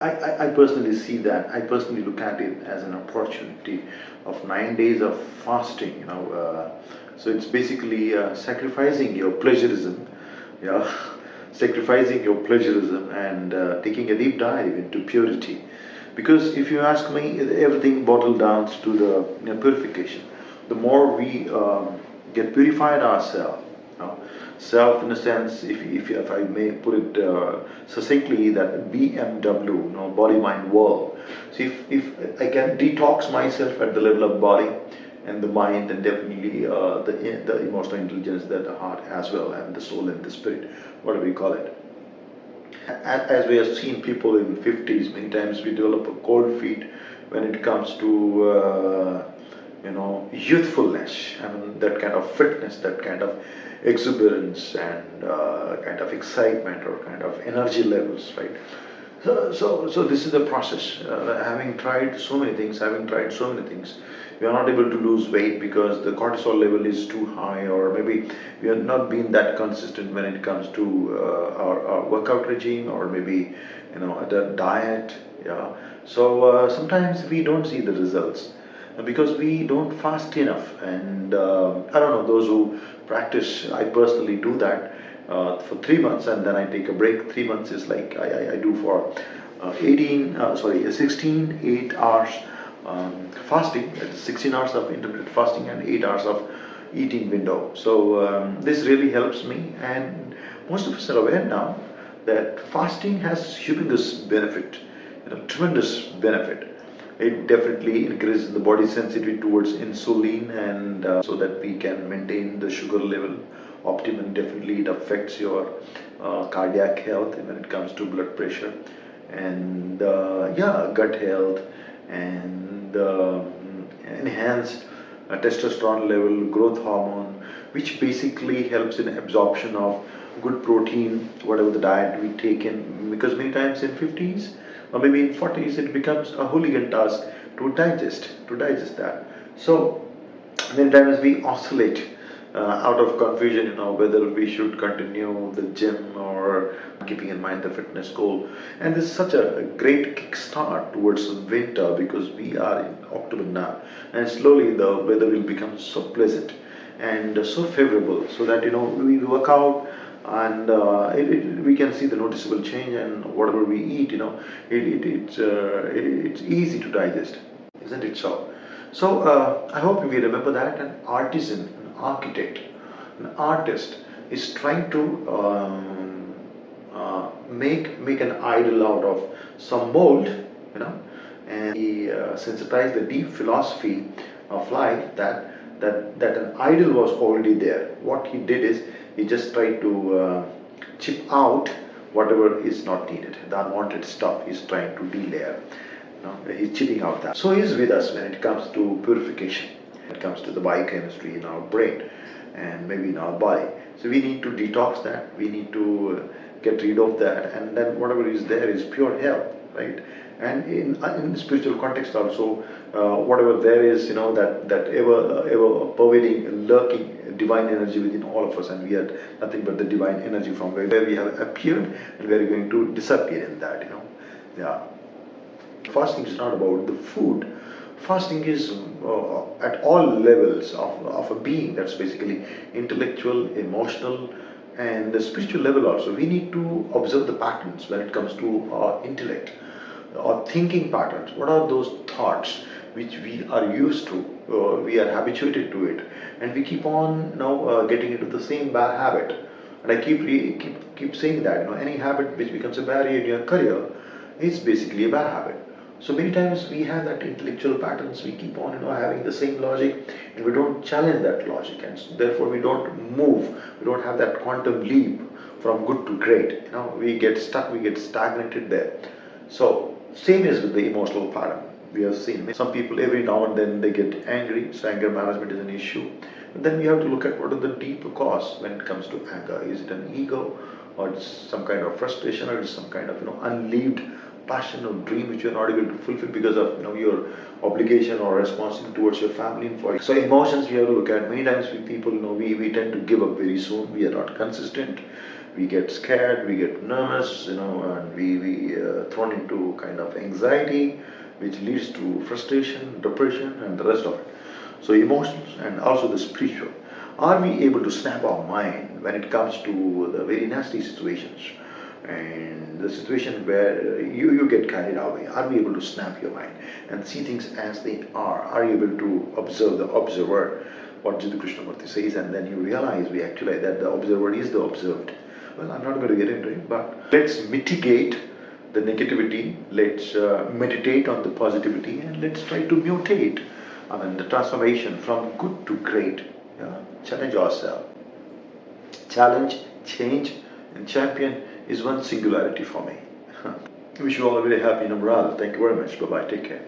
I personally see that. I personally look at it as an opportunity of 9 days of fasting. So it's basically sacrificing your pleasurism, yeah, sacrificing your pleasurism and taking a deep dive into purity. Because if you ask me, everything boils down to the purification. The more we get purified ourselves, self in a sense, if I may put it succinctly, that BMW, body mind world. So if I can detox myself at the level of body and the mind, and definitely the emotional intelligence, that the heart as well, and the soul and the spirit, whatever we call it. As we have seen people in 50s, many times we develop a cold feet when it comes to youthfulness. I mean, that kind of fitness, that kind of exuberance, and kind of excitement, or kind of energy levels, right? So this is the process. Having tried so many things, we are not able to lose weight because the cortisol level is too high, or maybe we have not been that consistent when it comes to our workout regime, or maybe the diet. Yeah. So sometimes we don't see the results because we don't fast enough. And I don't know, those who practice, I personally do that for 3 months, and then I take a break. 3 months is like I do for 16 8 hours fasting. That is 16 hours of intermittent fasting and 8 hours of eating window. So this really helps me, and most of us are aware now that fasting has humongous benefit, tremendous benefit. It definitely increases the body sensitivity towards insulin, and so that we can maintain the sugar level optimum. Definitely it affects your cardiac health when it comes to blood pressure, and gut health, and enhanced testosterone level, growth hormone, which basically helps in absorption of good protein, whatever the diet we take in. Because many times in 50s or maybe in 40s, it becomes a hooligan task to digest that. So many times we oscillate out of confusion, whether we should continue the gym or keeping in mind the fitness goal. And this is such a great kickstart towards winter, because we are in October now, and slowly the weather will become so pleasant and so favorable, so that we work out, and we can see the noticeable change, and whatever we eat, it's easy to digest, isn't it so? So I hope we remember that an artisan, an architect, an artist is trying to make an idol out of some mold, and he sensitized the deep philosophy of life, that an idol was already there. What he did is he just tried to chip out whatever is not needed, the unwanted stuff. He's trying to delayer. He's chipping out that. So he's with us when it comes to purification. When it comes to the biochemistry in our brain and maybe in our body. So we need to detox that. We need to get rid of that, and then whatever is there is pure health, right? And in spiritual context also, whatever there is, that ever pervading, lurking divine energy within all of us, and we are nothing but the divine energy from where we have appeared, and we are going to disappear in that, yeah. Fasting is not about the food. Fasting is at all levels of a being. That's basically intellectual, emotional, and the spiritual level also. We need to observe the patterns when it comes to our intellect, or thinking patterns. What are those thoughts which we are used to? We are habituated to it, and we keep on getting into the same bad habit. And I keep saying that any habit which becomes a barrier in your career is basically a bad habit. So many times we have that intellectual patterns. We keep on having the same logic, and we don't challenge that logic, and therefore we don't move. We don't have that quantum leap from good to great. We get stuck. We get stagnated there. So same is with the emotional pattern. We have seen some people every now and then they get angry. So anger management is an issue. And then we have to look at what are the deeper cause when it comes to anger. Is it an ego, or it's some kind of frustration, or it's some kind of unlived passion or dream which you're not able to fulfill because of your obligation or responsibility towards your family and for you. So emotions we have to look at. Many times we people we tend to give up very soon. We are not consistent. we get scared, we get nervous, and we thrown into kind of anxiety, which leads to frustration, depression, and the rest of it. So emotions and also the spiritual. Are we able to snap our mind when it comes to the very nasty situations and the situation where you get carried away? Are we able to snap your mind and see things as they are? Are you able to observe the observer, what 𝗕𝗓𝗓 says, and then you realize that the observer is the observed? Well, I'm not going to get into it, but let's mitigate the negativity, let's meditate on the positivity, and let's try to mutate. The transformation from good to great. Challenge ourselves. Challenge, change, and champion is one singularity for me. Wish you all a very happy Navratra. Thank you very much. Bye-bye. Take care.